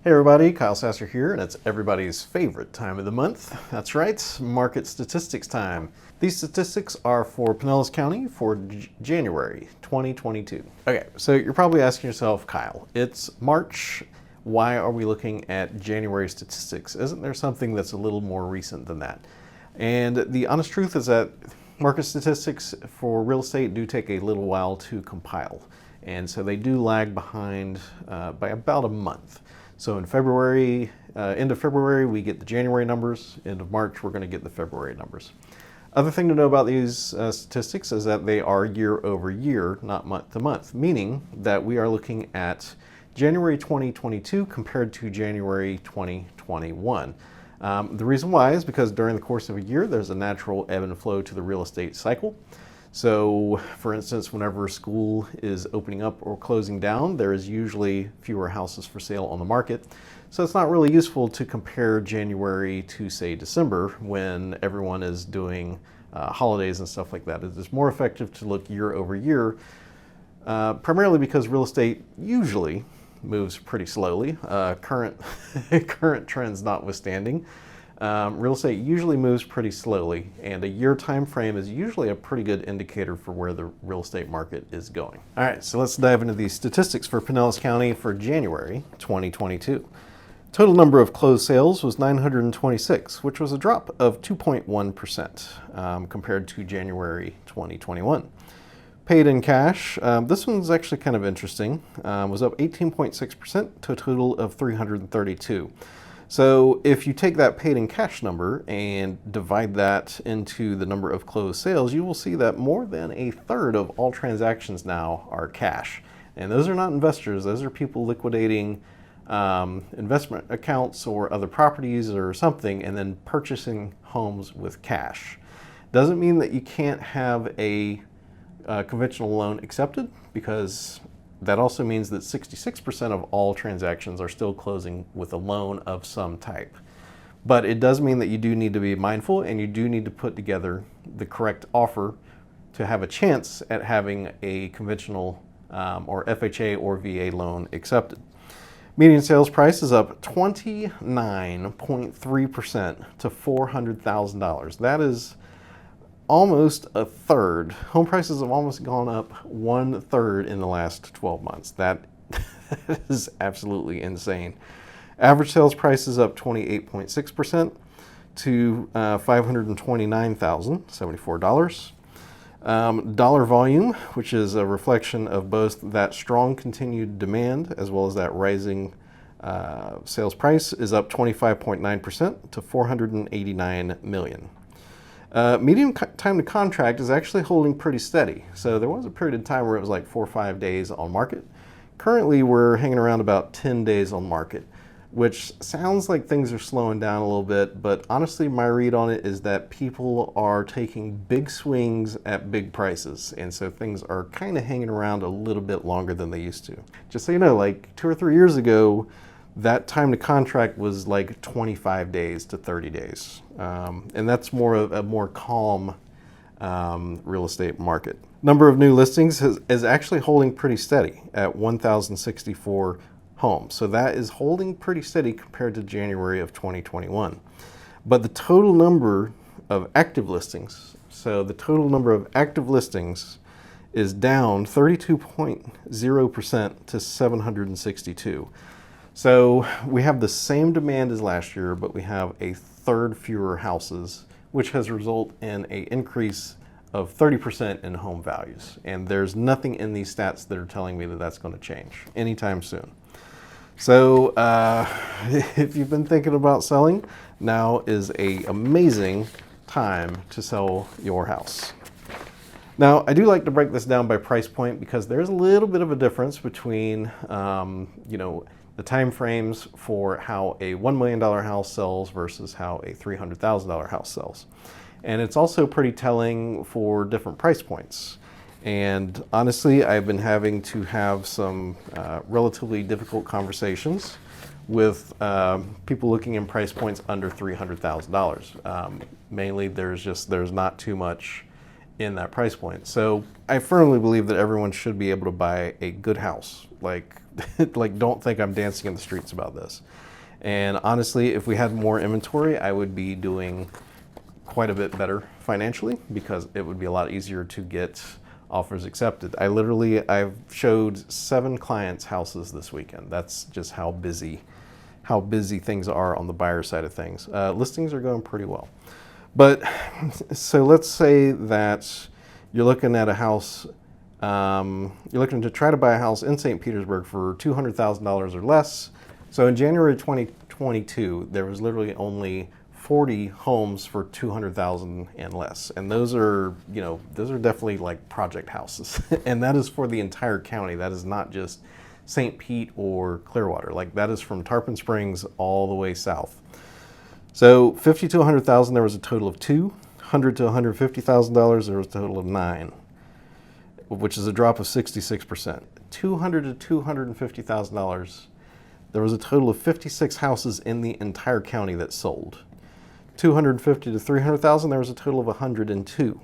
Hey everybody, Kyle Sasser here, and it's everybody's favorite time of the month. That's right, market statistics time. These statistics are for Pinellas County for January 2022. Okay, so you're probably asking yourself, Kyle, it's March. Why are we looking at January statistics? Isn't there something that's a little more recent than that? And the honest truth is that market statistics for real estate do take a little while to compile. And so they do lag behind by about a month. So in February, end of February, we get the January numbers. End of March, we're going to get the February numbers. Other thing to know about these statistics is that they are year over year, not month to month, meaning that we are looking at January 2022 compared to January 2021. The reason why is because during the course of a year, there's a natural ebb and flow to the real estate cycle. So, for instance, whenever school is opening up or closing down, there is usually fewer houses for sale on the market. So it's not really useful to compare January to, say, December when everyone is doing holidays and stuff like that. It is more effective to look year over year, primarily because real estate usually moves pretty slowly, current trends notwithstanding. Real estate usually moves pretty slowly, and a year time frame is usually a pretty good indicator for where the real estate market is going. All right, so let's dive into these statistics for Pinellas County for January 2022. Total number of closed sales was 926, which was a drop of 2.1% compared to January 2021. Paid in cash, this one's actually kind of interesting, was up 18.6% to a total of 332. So if you take that paid in cash number and divide that into the number of closed sales, you will see that more than a third of all transactions now are cash. And those are not investors, those are people liquidating investment accounts or other properties or something and then purchasing homes with cash. Doesn't mean that you can't have a conventional loan accepted, because that also means that 66% of all transactions are still closing with a loan of some type. But it does mean that you do need to be mindful, and you do need to put together the correct offer to have a chance at having a conventional or FHA or VA loan accepted. Median sales price is up 29.3% to $400,000. That is almost a third. Home prices have almost gone up 1/3 in the last 12 months. That is absolutely insane. Average sales price is up 28.6% to $529,074. Dollar volume, which is a reflection of both that strong continued demand as well as that rising sales price, is up 25.9% to 489 million. Median time to contract is actually holding pretty steady. So there was a period of time where it was like 4 or 5 days on market. Currently, we're hanging around about 10 days on market, which sounds like things are slowing down a little bit, but honestly, my read on it is that people are taking big swings at big prices, and so things are kind of hanging around a little bit longer than they used to. Just so you know, like 2 or 3 years ago, that time to contract was like 25 days to 30 days. And that's more of a more calm real estate market. Number of new listings is actually holding pretty steady at 1,064 homes. So that is holding pretty steady compared to January of 2021. But the total number of active listings, is down 32.0% to 762. So we have the same demand as last year, but we have a third fewer houses, which has resulted in an increase of 30% in home values. And there's nothing in these stats that are telling me that that's going to change anytime soon. So if you've been thinking about selling, now is an amazing time to sell your house. Now, I do like to break this down by price point because there's a little bit of a difference between, the time frames for how a $1 million house sells versus how a $300,000 house sells. And it's also pretty telling for different price points. And honestly, I've been having to have some relatively difficult conversations with people looking in price points under $300,000. Mainly there's not too much in that price point. So I firmly believe that everyone should be able to buy a good house. Like, like don't think I'm dancing in the streets about this. And honestly, if we had more inventory, I would be doing quite a bit better financially because it would be a lot easier to get offers accepted. I've showed 7 clients houses this weekend. That's just how busy things are on the buyer side of things. Listings are going pretty well. But so let's say that you're looking at a house, you're looking to try to buy a house in St. Petersburg for $200,000 or less. So in January 2022, there was literally only 40 homes for $200,000 and less. And those are definitely like project houses. And that is for the entire county. That is not just St. Pete or Clearwater. Like that is from Tarpon Springs all the way south. So 50 to 100,000, there was a total of 2. 100 to 150,000, there was a total of 9, which is a drop of 66%. 200 to $250,000, there was a total of 56 houses in the entire county that sold. 250 to 300,000, there was a total of 102,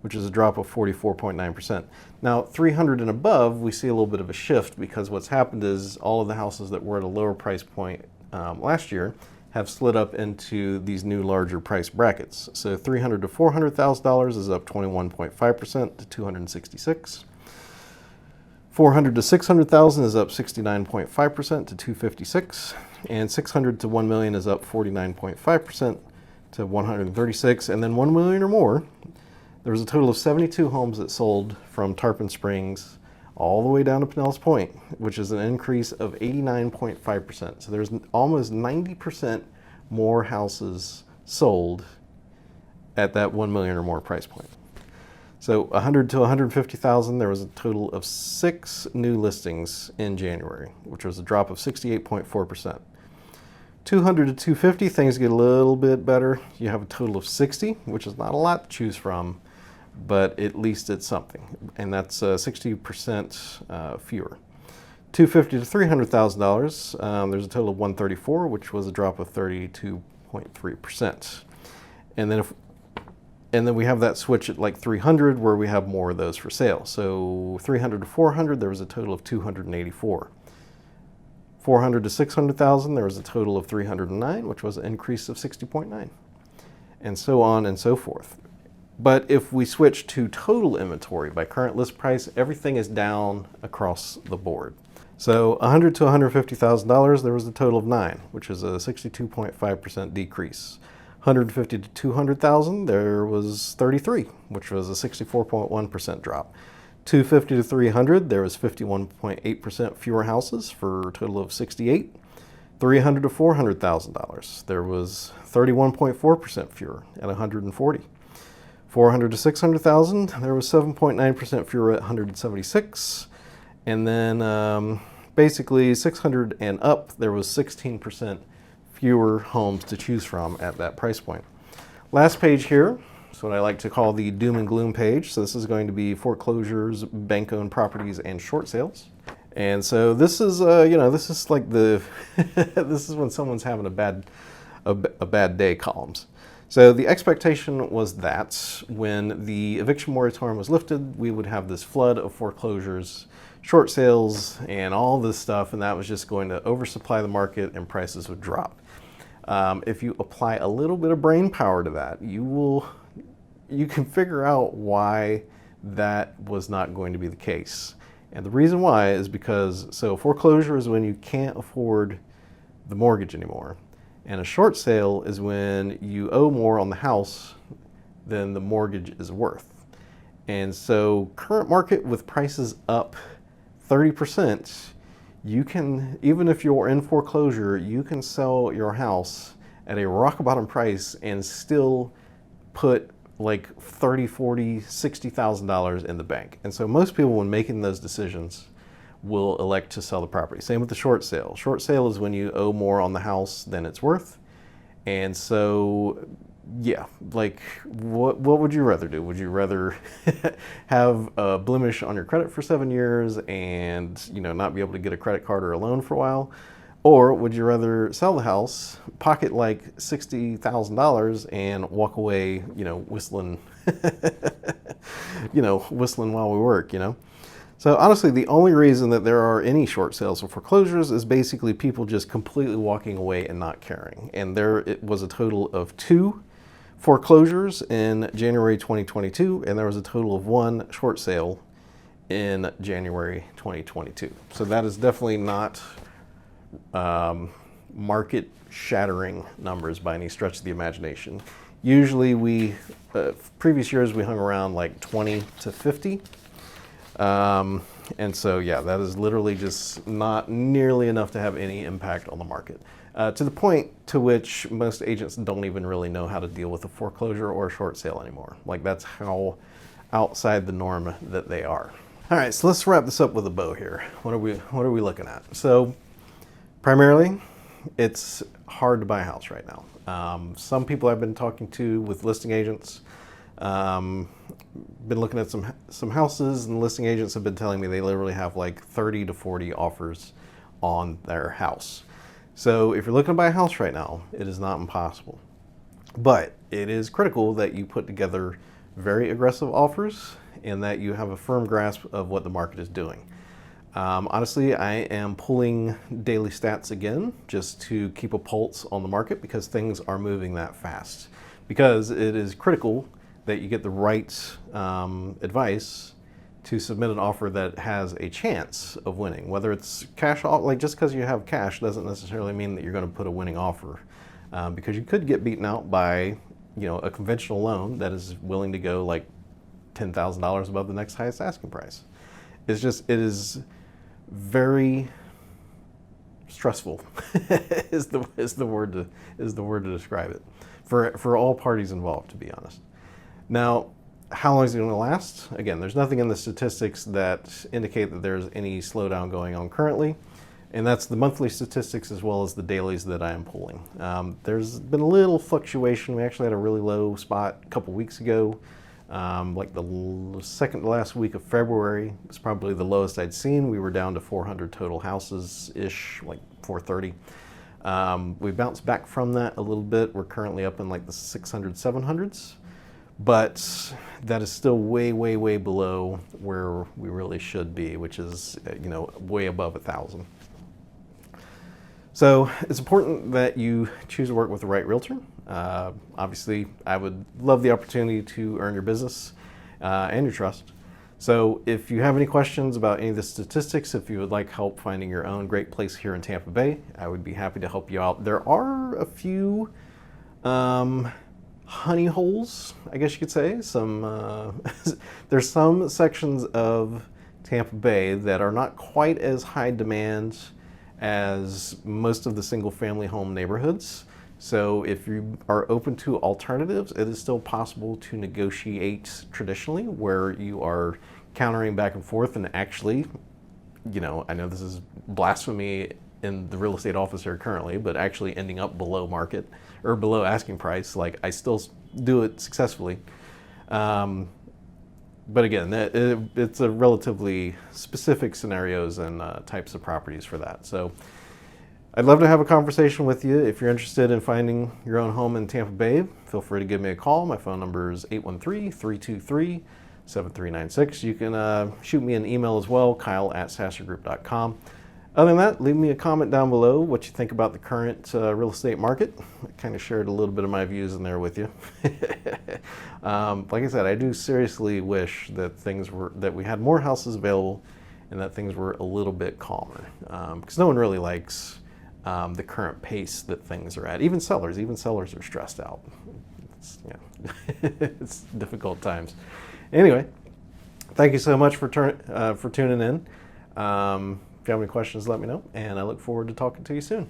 which is a drop of 44.9%. Now, 300 and above, we see a little bit of a shift because what's happened is all of the houses that were at a lower price point last year have slid up into these new larger price brackets. So 300 to $400,000 is up 21.5% to 266. 400 to 600,000 is up 69.5% to 256, and 600 to 1 million is up 49.5% to 136. And then 1 million or more, there was a total of 72 homes that sold from Tarpon Springs all the way down to Pinellas Point, which is an increase of 89.5%. So there's almost 90% more houses sold at that 1 million or more price point. So 100 to 150,000, there was a total of 6 new listings in January, which was a drop of 68.4%. 200 to 250, things get a little bit better. You have a total of 60, which is not a lot to choose from, but at least it's something, and that's 60% fewer. 250 to $300,000, there's a total of 134, which was a drop of 32.3%. And then we have that switch at like 300 where we have more of those for sale. So 300 to 400, there was a total of 284. 400 to 600,000, there was a total of 309, which was an increase of 60.9, and so on and so forth. But if we switch to total inventory by current list price, everything is down across the board. So 100 to $150,000, there was a total of 9, which is a 62.5% decrease. 150 to 200,000, there was 33, which was a 64.1% drop. 250 to 300, there was 51.8% fewer houses for a total of 68. 300 to $400,000, there was 31.4% fewer at 140. 400 to 600,000, there was 7.9% fewer at 176. And then basically 600 and up, there was 16% fewer homes to choose from at that price point. Last page here is what I like to call the doom and gloom page. So this is going to be foreclosures, bank-owned properties, and short sales. And so this is, this is like the, this is when someone's having a bad day columns. So the expectation was that when the eviction moratorium was lifted, we would have this flood of foreclosures, short sales, and all this stuff, and that was just going to oversupply the market and prices would drop. If you apply a little bit of brain power to that, you can figure out why that was not going to be the case. And the reason why is because, so foreclosure is when you can't afford the mortgage anymore. And a short sale is when you owe more on the house than the mortgage is worth. And so current market with prices up 30%, you can, even if you're in foreclosure, you can sell your house at a rock bottom price and still put like $30,000, $40,000, $60,000 in the bank. And so most people, when making those decisions, will elect to sell the property. Same with the short sale. Short sale is when you owe more on the house than it's worth. And so, yeah, like what would you rather do? Would you rather have a blemish on your credit for 7 years and not be able to get a credit card or a loan for a while? Or would you rather sell the house, pocket like $60,000 and walk away, whistling, whistling while we work, So honestly, the only reason that there are any short sales or foreclosures is basically people just completely walking away and not caring. And it was a total of 2 foreclosures in January 2022, and there was a total of 1 short sale in January 2022. So that is definitely not market shattering numbers by any stretch of the imagination. Usually previous years we hung around like 20 to 50. And so, yeah, that is literally just not nearly enough to have any impact on the market. To the point to which most agents don't even really know how to deal with a foreclosure or a short sale anymore. Like, that's how outside the norm that they are. All right, so let's wrap this up with a bow here. What are we looking at? So primarily, it's hard to buy a house right now. Some people I've been talking to with listing agents, been looking at some houses, and listing agents have been telling me they literally have like 30 to 40 offers on their house. So if you're looking to buy a house right now, it is not impossible. But it is critical that you put together very aggressive offers and that you have a firm grasp of what the market is doing. Honestly, I am pulling daily stats again just to keep a pulse on the market because things are moving that fast. Because it is critical that you get the right advice to submit an offer that has a chance of winning. Whether it's cash, like just because you have cash doesn't necessarily mean that you're going to put a winning offer, because you could get beaten out by a conventional loan that is willing to go like $10,000 above the next highest asking price. It is very stressful is the word to describe it for all parties involved, to be honest. Now, how long is it going to last? Again, there's nothing in the statistics that indicate that there's any slowdown going on currently, and that's the monthly statistics as well as the dailies that I am pulling. There's been a little fluctuation. We actually had a really low spot a couple weeks ago. Like the second to last week of February was probably the lowest I'd seen. We were down to 400 total houses-ish, like 430. We bounced back from that a little bit. We're currently up in like the 600, 700s, but that is still way, way, way below where we really should be, which is, way above 1,000. So it's important that you choose to work with the right realtor. Obviously, I would love the opportunity to earn your business and your trust. So if you have any questions about any of the statistics, if you would like help finding your own great place here in Tampa Bay, I would be happy to help you out. There are a few honey holes, I guess you could say. There's some sections of Tampa Bay that are not quite as high demand as most of the single family home neighborhoods. So if you are open to alternatives, it is still possible to negotiate traditionally where you are countering back and forth and actually, I know this is blasphemy in the real estate office here currently, but actually ending up below market or below asking price. Like, I still do it successfully. But again, it's a relatively specific scenarios and types of properties for that. So I'd love to have a conversation with you. If you're interested in finding your own home in Tampa Bay, feel free to give me a call. My phone number is 813-323-7396. You can shoot me an email as well, kyle@sassergroup.com. Other than that, leave me a comment down below what you think about the current real estate market. I kind of shared a little bit of my views in there with you. Like I said, I do seriously wish that we had more houses available and that things were a little bit calmer, because no one really likes the current pace that things are at. Even sellers are stressed out. It's difficult times. Anyway, thank you so much for tuning in. If you have any questions, let me know, and I look forward to talking to you soon.